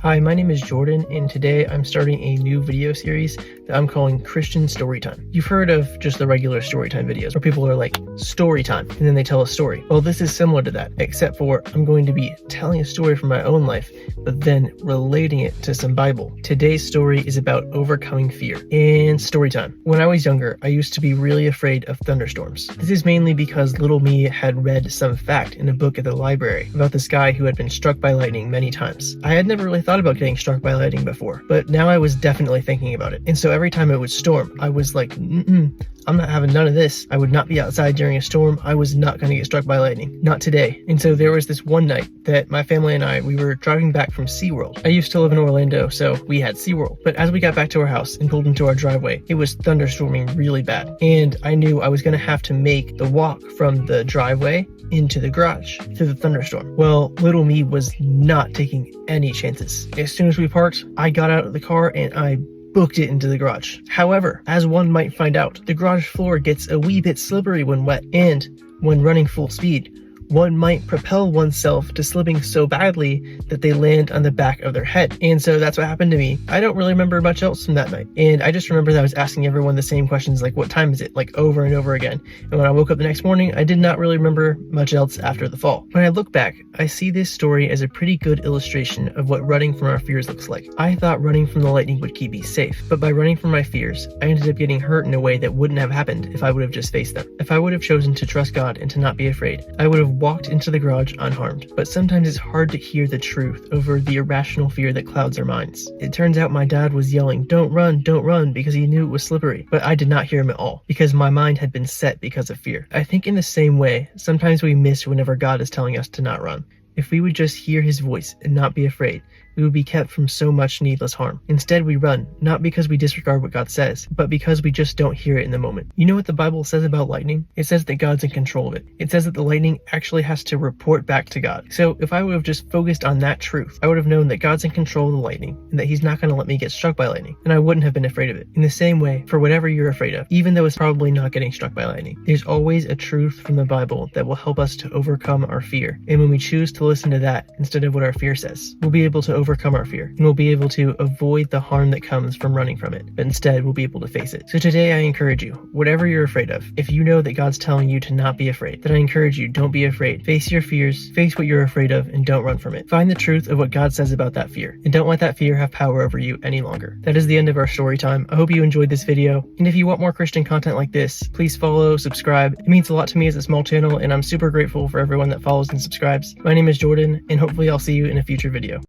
Hi, my name is Jordan, and today I'm starting a new video series that I'm calling Christian Storytime. You've heard of just the regular storytime videos where people are like, story time, and then they tell a story. Well, this is similar to that, except for I'm going to be telling a story from my own life, but then relating it to some Bible. Today's story is about overcoming fear and story time. When I was younger, I used to be really afraid of thunderstorms. This is mainly because little me had read some fact in a book at the library about this guy who had been struck by lightning many times. I had never really thought about getting struck by lightning before, but now I was definitely thinking about it. And so every time it would storm, I was like, I'm not having none of this. I would not be outside during a storm. I was not going to get struck by lightning. Not today. And so there was this one night that my family and I, we were driving back from SeaWorld. I used to live in Orlando, so we had SeaWorld. But as we got back to our house and pulled into our driveway, it was thunderstorming really bad. And I knew I was going to have to make the walk from the driveway into the garage through the thunderstorm. Well, little me was not taking any chances. As soon as we parked, I got out of the car and I booked it into the garage. However, as one might find out, the garage floor gets a wee bit slippery when wet, and when running full speed, one might propel oneself to slipping so badly that they land on the back of their head. And so that's what happened to me. I don't really remember much else from that night. And I just remember that I was asking everyone the same questions, like, what time is it? Like, over and over again. And when I woke up the next morning, I did not really remember much else after the fall. When I look back, I see this story as a pretty good illustration of what running from our fears looks like. I thought running from the lightning would keep me safe, but by running from my fears, I ended up getting hurt in a way that wouldn't have happened if I would have just faced them. If I would have chosen to trust God and to not be afraid, I would have walked into the garage unharmed. But sometimes it's hard to hear the truth over the irrational fear that clouds our minds. It turns out my dad was yelling, don't run, because he knew it was slippery. But I did not hear him at all, because my mind had been set because of fear. I think in the same way, sometimes we miss whenever God is telling us to not run. If we would just hear his voice and not be afraid, we would be kept from so much needless harm. Instead, we run, not because we disregard what God says, but because we just don't hear it in the moment. You know what the Bible says about lightning? It says that God's in control of it. It says that the lightning actually has to report back to God. So if I would have just focused on that truth, I would have known that God's in control of the lightning and that he's not going to let me get struck by lightning, and I wouldn't have been afraid of it. In the same way, for whatever you're afraid of, even though it's probably not getting struck by lightning, there's always a truth from the Bible that will help us to overcome our fear. And when we choose to listen to that instead of what our fear says, we'll be able to overcome our fear, and we'll be able to avoid the harm that comes from running from it, but instead we'll be able to face it. So today I encourage you, whatever you're afraid of, if you know that God's telling you to not be afraid, then I encourage you, don't be afraid. Face your fears, face what you're afraid of, and don't run from it. Find the truth of what God says about that fear, and don't let that fear have power over you any longer. That is the end of our story time. I hope you enjoyed this video, and if you want more Christian content like this, please follow, subscribe. It means a lot to me as a small channel, and I'm super grateful for everyone that follows and subscribes. My name is Jordan, and hopefully I'll see you in a future video.